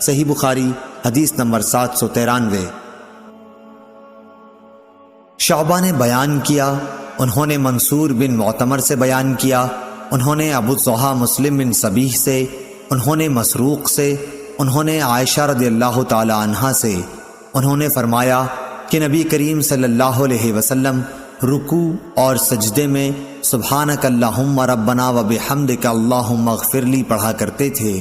صحیح بخاری حدیث نمبر 793۔ شعبہ نے بیان کیا، انہوں نے منصور بن معتمر سے بیان کیا، انہوں نے ابو الضحیٰ مسلم بن صبیح سے، انہوں نے مسروق سے، انہوں نے عائشہ رضی اللہ تعالی عنہا سے، انہوں نے فرمایا کہ نبی کریم صلی اللہ علیہ وسلم رکوع اور سجدے میں سبحانک اللہم ربنا و بحمدک اللہم اغفر لی پڑھا کرتے تھے۔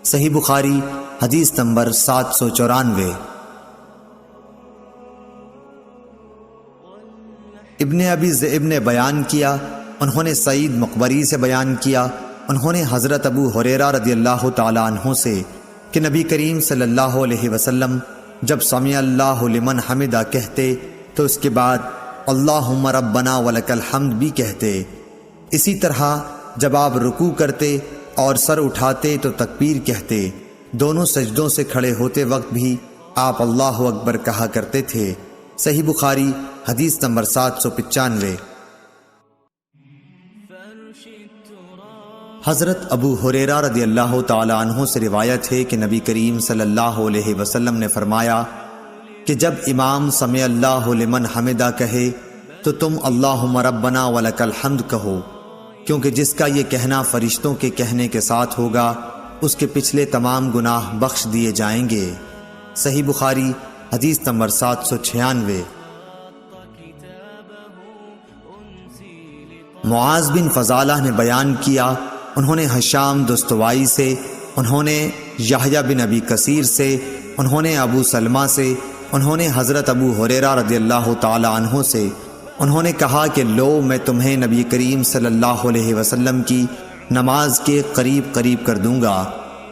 صحیح بخاری حدیث نمبر 794۔ ابن ابی ذئب نے بیان کیا، انہوں نے سعید مقبری سے بیان کیا، انہوں نے حضرت ابو ہریرہ رضی اللہ تعالی عنہ سے کہ نبی کریم صلی اللہ علیہ وسلم جب سمع اللہ لمن حمدہ کہتے تو اس کے بعد اللہم ربنا ولک الحمد بھی کہتے۔ اسی طرح جب آپ رکوع کرتے اور سر اٹھاتے تو تکبیر کہتے، دونوں سجدوں سے کھڑے ہوتے وقت بھی آپ اللہ اکبر کہا کرتے تھے۔ صحیح بخاری حدیث نمبر 795۔ حضرت ابو ہریرہ رضی اللہ تعالی عنہ سے روایت ہے کہ نبی کریم صلی اللہ علیہ وسلم نے فرمایا کہ جب امام سمع اللہ لمن حمدہ کہے تو تم اللہم ربنا ولک الحمد کہو، کیونکہ جس کا یہ کہنا فرشتوں کے کہنے کے ساتھ ہوگا اس کے پچھلے تمام گناہ بخش دیے جائیں گے۔ صحیح بخاری حدیث نمبر 796۔ معاذ بن فضالہ نے بیان کیا، انہوں نے ہشام دستوائی سے، انہوں نے یحییٰ بن ابی کثیر سے، انہوں نے ابو سلمہ سے، انہوں نے حضرت ابو ہریرہ رضی اللہ تعالی عنہ سے، انہوں نے کہا کہ لو میں تمہیں نبی کریم صلی اللہ علیہ وسلم کی نماز کے قریب قریب کر دوں گا۔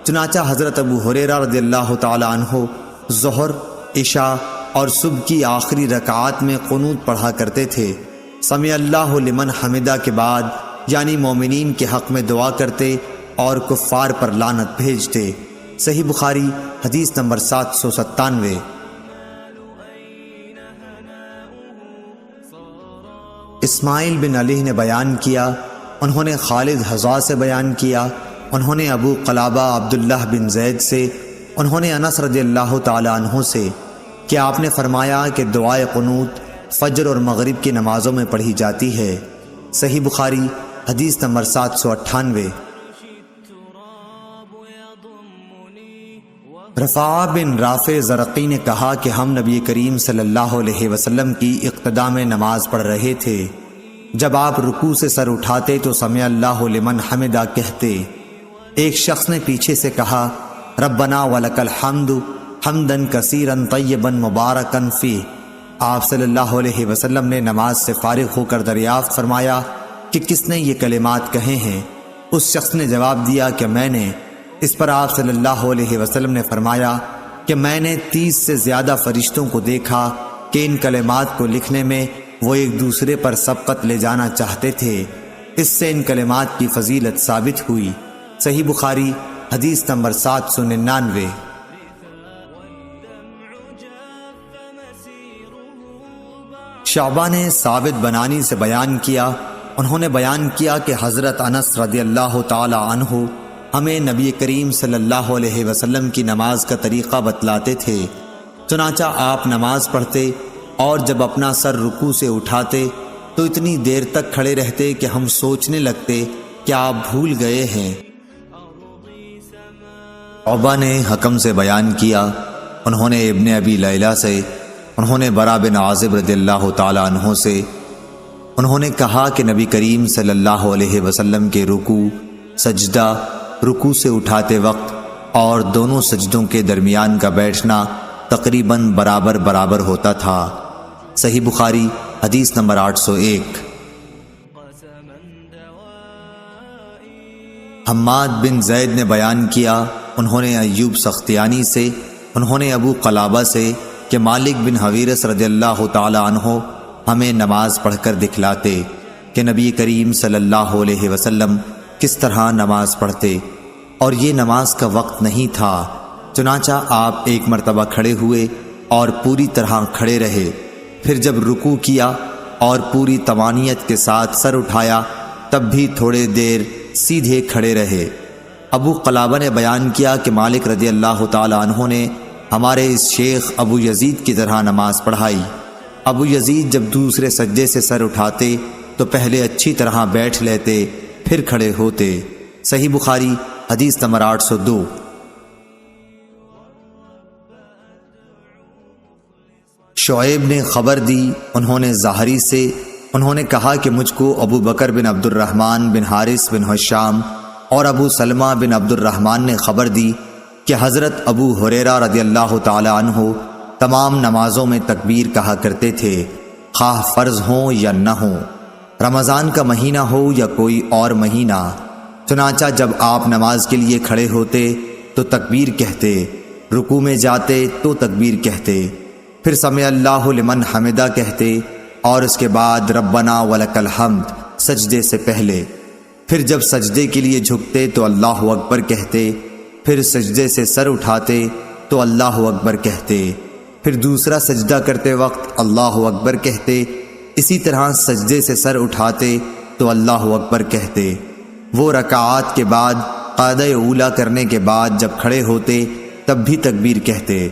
چنانچہ حضرت ابو ہریرہ رضی اللہ تعالی عنہ ظہر، عشاء اور صبح کی آخری رکعات میں قنوت پڑھا کرتے تھے۔ سمع اللہ لمن حمدہ کے بعد یعنی مومنین کے حق میں دعا کرتے اور کفار پر لعنت بھیجتے۔ صحیح بخاری حدیث نمبر 797۔ اسماعیل بن علی نے بیان کیا، انہوں نے خالد حذا سے بیان کیا، انہوں نے ابو قلابہ عبداللہ بن زید سے، انہوں نے انس رضی اللہ تعالی عنہ سے کہ آپ نے فرمایا کہ دعائے قنوت فجر اور مغرب کی نمازوں میں پڑھی جاتی ہے۔ صحیح بخاری حدیث نمبر 798۔ رفاعہ بن رافع زرقی نے کہا کہ ہم نبی کریم صلی اللہ علیہ وسلم کی اقتداء میں نماز پڑھ رہے تھے، جب آپ رکوع سے سر اٹھاتے تو سمع اللہ لمن حمدہ کہتے۔ ایک شخص نے پیچھے سے کہا ربنا ولک الحمد حمدا کثیرا طیبا مبارکا فیہ۔ آپ صلی اللہ علیہ وسلم نے نماز سے فارغ ہو کر دریافت فرمایا کہ کس نے یہ کلمات کہے ہیں؟ اس شخص نے جواب دیا کہ میں نے۔ اس پر آپ صلی اللہ علیہ وسلم نے فرمایا کہ میں نے 30 سے زیادہ فرشتوں کو دیکھا کہ ان کلمات کو لکھنے میں وہ ایک دوسرے پر سبقت لے جانا چاہتے تھے، اس سے ان کلمات کی فضیلت ثابت ہوئی۔ صحیح بخاری حدیث نمبر 799۔ شعبہ نے ثابت بنانی سے بیان کیا، انہوں نے بیان کیا کہ حضرت انس رضی اللہ تعالی عنہ ہمیں نبی کریم صلی اللہ علیہ وسلم کی نماز کا طریقہ بتلاتے تھے۔ چنانچہ آپ نماز پڑھتے اور جب اپنا سر رکوع سے اٹھاتے تو اتنی دیر تک کھڑے رہتے کہ ہم سوچنے لگتے کہ آپ بھول گئے ہیں۔ شعبہ نے حکم سے بیان کیا، انہوں نے ابن ابی لیلہ سے، انہوں نے برا بن عازب رضی اللہ تعالی عنہ سے، انہوں نے کہا کہ نبی کریم صلی اللہ علیہ وسلم کے رکوع، سجدہ، رکوع سے اٹھاتے وقت اور دونوں سجدوں کے درمیان کا بیٹھنا تقریباً برابر برابر ہوتا تھا۔ صحیح بخاری حدیث نمبر 801۔ حماد بن زید نے بیان کیا، انہوں نے ایوب سختیانی سے، انہوں نے ابو قلابہ سے کہ مالک بن حویرث رضی اللہ تعالی عنہ ہمیں نماز پڑھ کر دکھلاتے کہ نبی کریم صلی اللہ علیہ وسلم کس طرح نماز پڑھتے، اور یہ نماز کا وقت نہیں تھا۔ چنانچہ آپ ایک مرتبہ کھڑے ہوئے اور پوری طرح کھڑے رہے، پھر جب رکوع کیا اور پوری طمانینت کے ساتھ سر اٹھایا تب بھی تھوڑے دیر سیدھے کھڑے رہے، ابو قلابہ نے بیان کیا کہ مالک رضی اللہ تعالی عنہ نے ہمارے اس شیخ ابو یزید کی طرح نماز پڑھائی۔ ابو یزید جب دوسرے سجدے سے سر اٹھاتے تو پہلے اچھی طرح بیٹھ لیتے، پھر کھڑے ہوتے۔ صحیح بخاری حدیث نمبر 802۔ شعیب نے خبر دی، انہوں نے زہری سے، انہوں نے کہا کہ مجھ کو ابو بکر بن عبد الرحمن بن حارث بن حشام اور ابو سلمہ بن عبد الرحمن نے خبر دی کہ حضرت ابو ہریرہ رضی اللہ تعالی عنہ تمام نمازوں میں تکبیر کہا کرتے تھے، خواہ فرض ہوں یا نہ ہوں، رمضان کا مہینہ ہو یا کوئی اور مہینہ۔ چنانچہ جب آپ نماز کے لیے کھڑے ہوتے تو تکبیر کہتے، رکوع میں جاتے تو تکبیر کہتے، پھر سمع اللہ لمن حمدہ کہتے، اور اس کے بعد ربنا ولک الحمد سجدے سے پہلے، پھر جب سجدے کے لیے جھکتے تو اللہ اکبر کہتے، پھر سجدے سے سر اٹھاتے تو اللہ اکبر کہتے، پھر دوسرا سجدہ کرتے وقت اللہ اکبر کہتے، اسی طرح سجدے سے سر اٹھاتے تو اللہ اکبر کہتے۔ وہ رکعات کے بعد قعدہ اولیٰ کرنے کے بعد جب کھڑے ہوتے تب بھی تکبیر کہتے،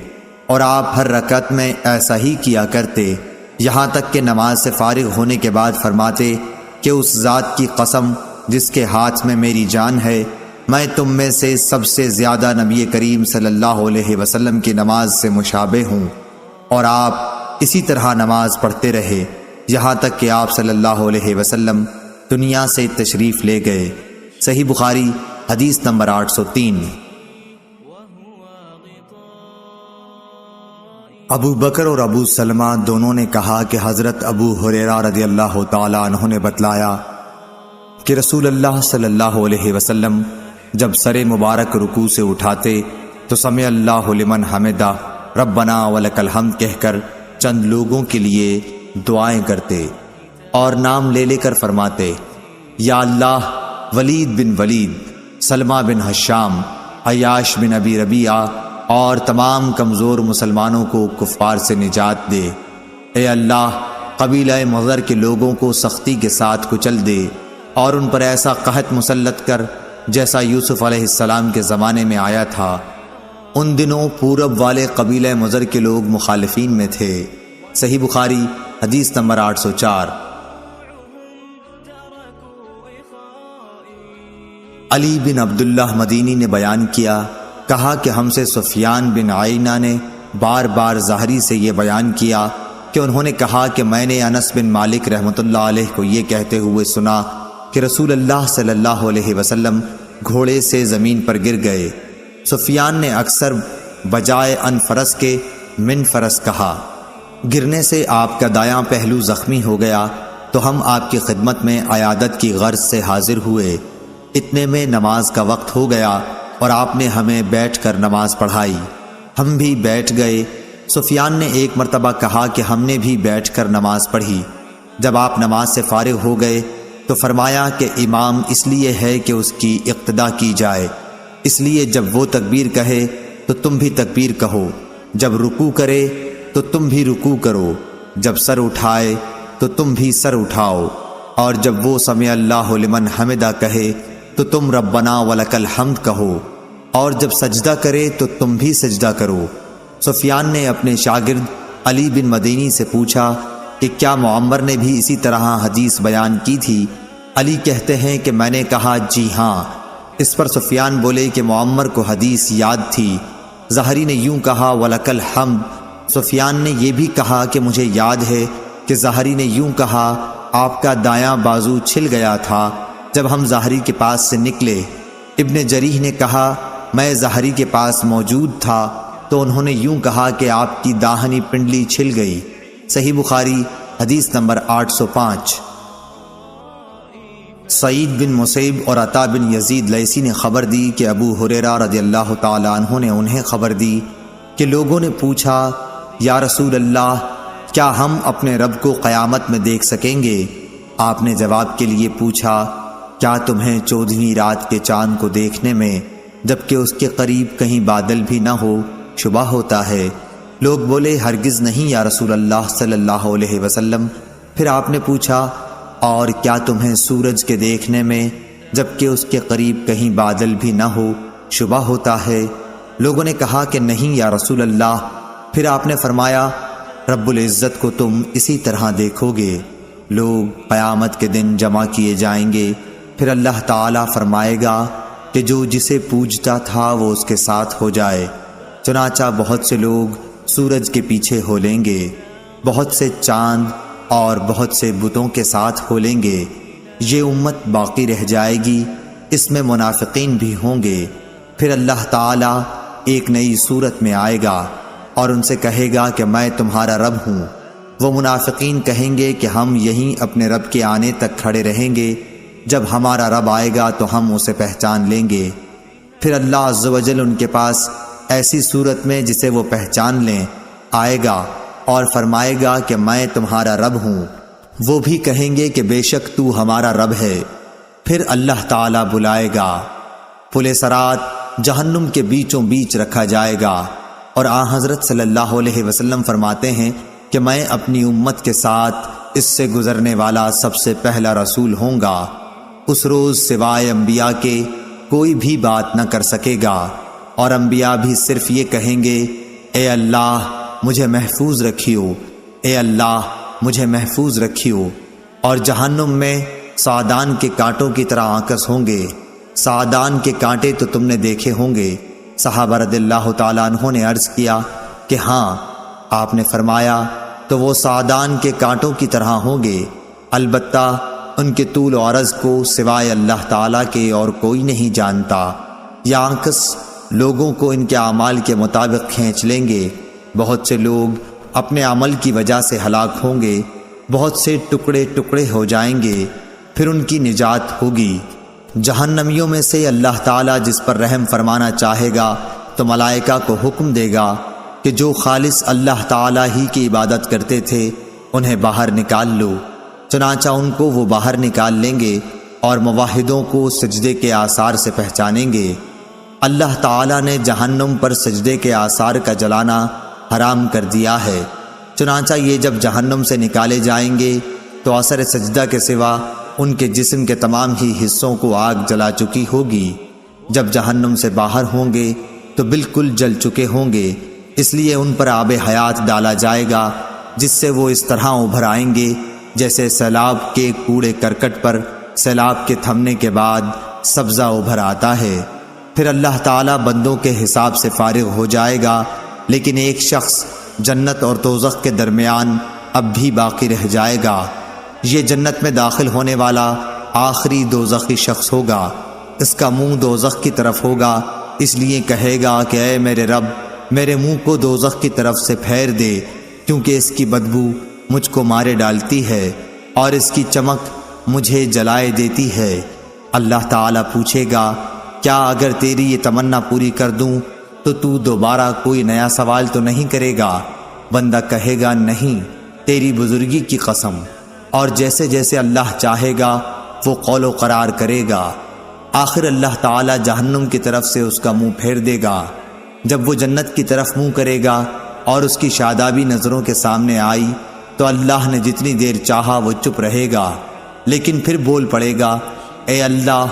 اور آپ ہر رکعت میں ایسا ہی کیا کرتے، یہاں تک کہ نماز سے فارغ ہونے کے بعد فرماتے کہ اس ذات کی قسم جس کے ہاتھ میں میری جان ہے، میں تم میں سے سب سے زیادہ نبی کریم صلی اللہ علیہ وسلم کی نماز سے مشابہ ہوں۔ اور آپ اسی طرح نماز پڑھتے رہے یہاں تک کہ آپ صلی اللہ علیہ وسلم دنیا سے تشریف لے گئے۔ صحیح بخاری حدیث نمبر 803۔ ابو بکر اور ابو سلمہ دونوں نے کہا کہ حضرت ابو ہریرہ رضی اللہ تعالی عنہ نے بتلایا کہ رسول اللہ صلی اللہ علیہ وسلم جب سر مبارک رکوع سے اٹھاتے تو سمع اللہ لمن حمدہ ربنا ولک الحمد کہہ کر چند لوگوں کے لیے دعائیں کرتے اور نام لے لے کر فرماتے، یا اللہ ولید بن ولید، سلمہ بن حشام، عیاش بن ابی ربیعہ اور تمام کمزور مسلمانوں کو کفار سے نجات دے۔ اے اللہ قبیلہ مضر کے لوگوں کو سختی کے ساتھ کچل دے اور ان پر ایسا قحط مسلط کر جیسا یوسف علیہ السلام کے زمانے میں آیا تھا۔ ان دنوں پورب والے قبیلہ مضر کے لوگ مخالفین میں تھے۔ صحیح بخاری حدیث نمبر 804۔ علی بن عبداللہ مدینی نے بیان کیا، کہا کہ ہم سے سفیان بن عیینہ نے بار بار زہری سے یہ بیان کیا کہ انہوں نے کہا کہ میں نے انس بن مالک رحمۃ اللہ علیہ کو یہ کہتے ہوئے سنا کہ رسول اللہ صلی اللہ علیہ وسلم گھوڑے سے زمین پر گر گئے۔ سفیان نے اکثر بجائے ان فرس کے من فرس کہا۔ گرنے سے آپ کا دایاں پہلو زخمی ہو گیا تو ہم آپ کی خدمت میں عیادت کی غرض سے حاضر ہوئے۔ اتنے میں نماز کا وقت ہو گیا اور آپ نے ہمیں بیٹھ کر نماز پڑھائی، ہم بھی بیٹھ گئے۔ سفیان نے ایک مرتبہ کہا کہ ہم نے بھی بیٹھ کر نماز پڑھی۔ جب آپ نماز سے فارغ ہو گئے تو فرمایا کہ امام اس لیے ہے کہ اس کی اقتدا کی جائے، اس لیے جب وہ تکبیر کہے تو تم بھی تکبیر کہو، جب رکوع کرے تو تم بھی رکوع کرو، جب سر اٹھائے تو تم بھی سر اٹھاؤ، اور جب وہ سمع اللہ لمن حمدہ کہے تو تم ربنا ولک الحمد کہو، اور جب سجدہ کرے تو تم بھی سجدہ کرو۔ سفیان نے اپنے شاگرد علی بن مدینی سے پوچھا کہ کیا معمر نے بھی اسی طرح حدیث بیان کی تھی؟ علی کہتے ہیں کہ میں نے کہا جی ہاں۔ اس پر سفیان بولے کہ معمر کو حدیث یاد تھی۔ زہری نے یوں کہا ولک الحمد۔ سفیان نے یہ بھی کہا کہ مجھے یاد ہے کہ زہری نے یوں کہا آپ کا دایاں بازو چھل گیا تھا جب ہم زہری کے پاس سے نکلے۔ ابن جریح نے کہا میں زہری کے پاس موجود تھا تو انہوں نے یوں کہا کہ آپ کی داہنی پنڈلی چھل گئی۔ صحیح بخاری حدیث نمبر 805۔ سعید بن مسیب اور عطا بن یزید لیثی نے خبر دی کہ ابو ہریرہ رضی اللہ تعالی عنہ نے انہیں خبر دی کہ لوگوں نے پوچھا یا رسول اللہ کیا ہم اپنے رب کو قیامت میں دیکھ سکیں گے؟ آپ نے جواب کے لیے پوچھا کیا تمہیں 14ویں رات کے چاند کو دیکھنے میں جبکہ اس کے قریب کہیں بادل بھی نہ ہو شبہ ہوتا ہے؟ لوگ بولے ہرگز نہیں یا رسول اللہ صلی اللہ علیہ وسلم۔ پھر آپ نے پوچھا اور کیا تمہیں سورج کے دیکھنے میں جبکہ اس کے قریب کہیں بادل بھی نہ ہو شبہ ہوتا ہے۔ لوگوں نے کہا کہ نہیں یا رسول اللہ۔ پھر آپ نے فرمایا رب العزت کو تم اسی طرح دیکھو گے۔ لوگ قیامت کے دن جمع کیے جائیں گے، پھر اللہ تعالیٰ فرمائے گا کہ جو جسے پوجتا تھا وہ اس کے ساتھ ہو جائے۔ چنانچہ بہت سے لوگ سورج کے پیچھے ہو لیں گے، بہت سے چاند اور بہت سے بتوں کے ساتھ ہو لیں گے۔ یہ امت باقی رہ جائے گی، اس میں منافقین بھی ہوں گے۔ پھر اللہ تعالیٰ ایک نئی صورت میں آئے گا اور ان سے کہے گا کہ میں تمہارا رب ہوں۔ وہ منافقین کہیں گے کہ ہم یہیں اپنے رب کے آنے تک کھڑے رہیں گے، جب ہمارا رب آئے گا تو ہم اسے پہچان لیں گے۔ پھر اللہ عز و جل ان کے پاس ایسی صورت میں جسے وہ پہچان لیں آئے گا اور فرمائے گا کہ میں تمہارا رب ہوں۔ وہ بھی کہیں گے کہ بے شک تو ہمارا رب ہے۔ پھر اللہ تعالیٰ بلائے گا، پل صراط جہنم کے بیچوں بیچ رکھا جائے گا، اور آن حضرت صلی اللہ علیہ وسلم فرماتے ہیں کہ میں اپنی امت کے ساتھ اس سے گزرنے والا سب سے پہلا رسول ہوں گا۔ اس روز سوائے انبیاء کے کوئی بھی بات نہ کر سکے گا، اور انبیاء بھی صرف یہ کہیں گے اے اللہ مجھے محفوظ رکھیو، اے اللہ مجھے محفوظ رکھیو۔ اور جہنم میں سعدان کے کانٹوں کی طرح آکس ہوں گے۔ سعدان کے کانٹے تو تم نے دیکھے ہوں گے۔ صحابہ رضی اللہ تعالیٰ عنہ نے عرض کیا کہ ہاں۔ آپ نے فرمایا تو وہ سعدان کے کانٹوں کی طرح ہوں گے، البتہ ان کے طول و عرض کو سوائے اللہ تعالیٰ کے اور کوئی نہیں جانتا۔ یہ آنکس لوگوں کو ان کے اعمال کے مطابق کھینچ لیں گے۔ بہت سے لوگ اپنے عمل کی وجہ سے ہلاک ہوں گے، بہت سے ٹکڑے ٹکڑے ہو جائیں گے، پھر ان کی نجات ہوگی۔ جہنمیوں میں سے اللہ تعالیٰ جس پر رحم فرمانا چاہے گا تو ملائکہ کو حکم دے گا کہ جو خالص اللہ تعالیٰ ہی کی عبادت کرتے تھے انہیں باہر نکال لو۔ چنانچہ ان کو وہ باہر نکال لیں گے اور موحدوں کو سجدے کے آثار سے پہچانیں گے۔ اللہ تعالیٰ نے جہنم پر سجدے کے آثار کا جلانا حرام کر دیا ہے۔ چنانچہ یہ جب جہنم سے نکالے جائیں گے تو اثر سجدہ کے سوا ان کے جسم کے تمام ہی حصوں کو آگ جلا چکی ہوگی۔ جب جہنم سے باہر ہوں گے تو بالکل جل چکے ہوں گے، اس لیے ان پر آب حیات ڈالا جائے گا جس سے وہ اس طرح ابھر آئیں گے جیسے سیلاب کے کوڑے کرکٹ پر سیلاب کے تھمنے کے بعد سبزہ ابھر آتا ہے۔ پھر اللہ تعالیٰ بندوں کے حساب سے فارغ ہو جائے گا، لیکن ایک شخص جنت اور دوزخ کے درمیان اب بھی باقی رہ جائے گا۔ یہ جنت میں داخل ہونے والا آخری دوزخی شخص ہوگا۔ اس کا منہ دوزخ کی طرف ہوگا، اس لیے کہے گا کہ اے میرے رب میرے منہ کو دوزخ کی طرف سے پھیر دے، کیونکہ اس کی بدبو مجھ کو مارے ڈالتی ہے اور اس کی چمک مجھے جلائے دیتی ہے۔ اللہ تعالیٰ پوچھے گا کیا اگر تیری یہ تمنا پوری کر دوں تو دوبارہ کوئی نیا سوال تو نہیں کرے گا؟ بندہ کہے گا نہیں، تیری بزرگی کی قسم، اور جیسے جیسے اللہ چاہے گا وہ قول و قرار کرے گا۔ آخر اللہ تعالیٰ جہنم کی طرف سے اس کا منہ پھیر دے گا۔ جب وہ جنت کی طرف منہ کرے گا اور اس کی شادابی نظروں کے سامنے آئی تو اللہ نے جتنی دیر چاہا وہ چپ رہے گا، لیکن پھر بول پڑے گا اے اللہ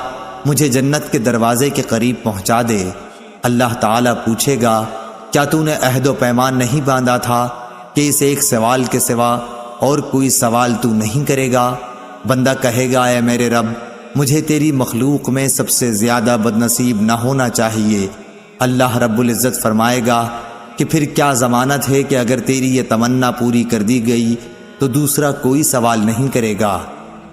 مجھے جنت کے دروازے کے قریب پہنچا دے۔ اللہ تعالیٰ پوچھے گا کیا تو نے عہد و پیمان نہیں باندھا تھا کہ اس ایک سوال کے سوا اور کوئی سوال تو نہیں کرے گا؟ بندہ کہے گا اے میرے رب مجھے تیری مخلوق میں سب سے زیادہ بدنصیب نہ ہونا چاہیے۔ اللہ رب العزت فرمائے گا کہ پھر کیا ضمانت ہے کہ اگر تیری یہ تمنا پوری کر دی گئی تو دوسرا کوئی سوال نہیں کرے گا؟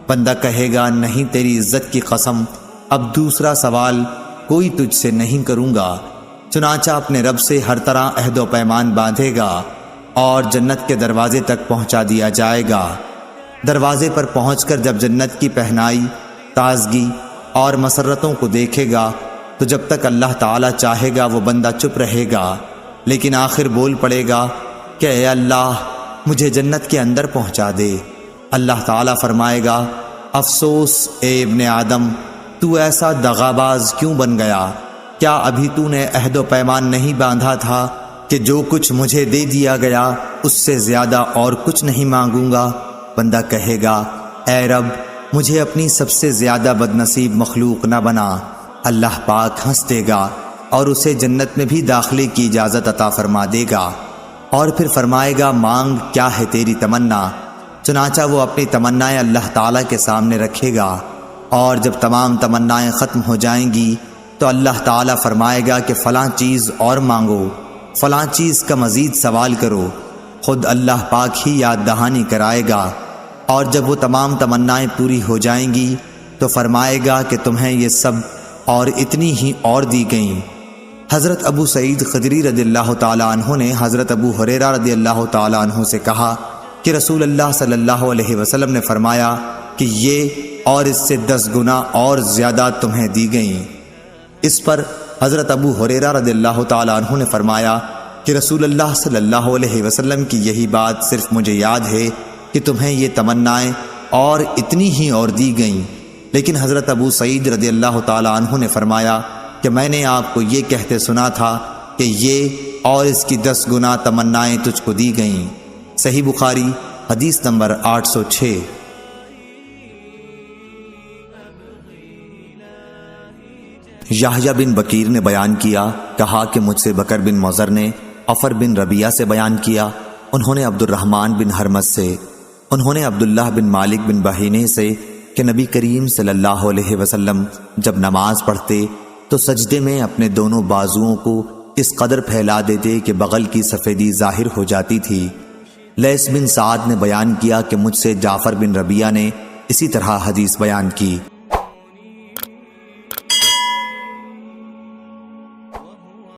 بندہ کہے گا نہیں تیری عزت کی قسم، اب دوسرا سوال کوئی تجھ سے نہیں کروں گا۔ چنانچہ اپنے رب سے ہر طرح عہد و پیمان باندھے گا اور جنت کے دروازے تک پہنچا دیا جائے گا۔ دروازے پر پہنچ کر جب جنت کی پہنائی، تازگی اور مسرتوں کو دیکھے گا تو جب تک اللہ تعالیٰ چاہے گا وہ بندہ چپ رہے گا، لیکن آخر بول پڑے گا کہ اے اللہ مجھے جنت کے اندر پہنچا دے۔ اللہ تعالیٰ فرمائے گا افسوس اے ابن آدم تو ایسا دغاباز کیوں بن گیا؟ کیا ابھی تو نے عہد و پیمان نہیں باندھا تھا کہ جو کچھ مجھے دے دیا گیا اس سے زیادہ اور کچھ نہیں مانگوں گا؟ بندہ کہے گا اے رب مجھے اپنی سب سے زیادہ بدنصیب مخلوق نہ بنا۔ اللہ پاک ہنس دے گا اور اسے جنت میں بھی داخلے کی اجازت عطا فرما دے گا، اور پھر فرمائے گا مانگ کیا ہے تیری تمنا۔ چنانچہ وہ اپنی تمنائیں اللہ تعالیٰ کے سامنے رکھے گا، اور جب تمام تمنائیں ختم ہو جائیں گی تو اللہ تعالیٰ فرمائے گا کہ فلاں چیز اور مانگو، فلاں چیز کا مزید سوال کرو۔ خود اللہ پاک ہی یاد دہانی کرائے گا، اور جب وہ تمام تمنائیں پوری ہو جائیں گی تو فرمائے گا کہ تمہیں یہ سب اور اتنی ہی اور دی گئیں۔ حضرت ابو سعید خدری رضی اللہ تعالیٰ عنہ نے حضرت ابو ہریرہ رضی اللہ تعالیٰ عنہ سے کہا کہ رسول اللہ صلی اللہ علیہ وسلم نے فرمایا کہ یہ اور اس سے 10 گنا اور زیادہ تمہیں دی گئیں۔ اس پر حضرت ابو ہریرہ رضی اللہ تعالیٰ عنہ نے فرمایا کہ رسول اللہ صلی اللہ علیہ وسلم کی یہی بات صرف مجھے یاد ہے کہ تمہیں یہ تمنائیں اور اتنی ہی اور دی گئیں، لیکن حضرت ابو سعید رضی اللہ تعالیٰ عنہ نے فرمایا کہ میں نے آپ کو یہ کہتے سنا تھا کہ یہ اور اس کی 10 گنا تمنائیں تجھ کو دی گئیں۔ صحیح بخاری حدیث نمبر 806۔ یحییٰ بن بکیر نے بیان کیا، کہا کہ مجھ سے بکر بن مضر نے عفر بن ربیعہ سے بیان کیا، انہوں نے عبد الرحمن بن حرمز سے، انہوں نے عبداللہ بن مالک بن بحینے سے کہ نبی کریم صلی اللہ علیہ وسلم جب نماز پڑھتے تو سجدے میں اپنے دونوں بازوؤں کو اس قدر پھیلا دیتے کہ بغل کی سفیدی ظاہر ہو جاتی تھی۔ لیث بن سعد نے بیان کیا کہ مجھ سے جعفر بن ربیعہ نے اسی طرح حدیث بیان کی۔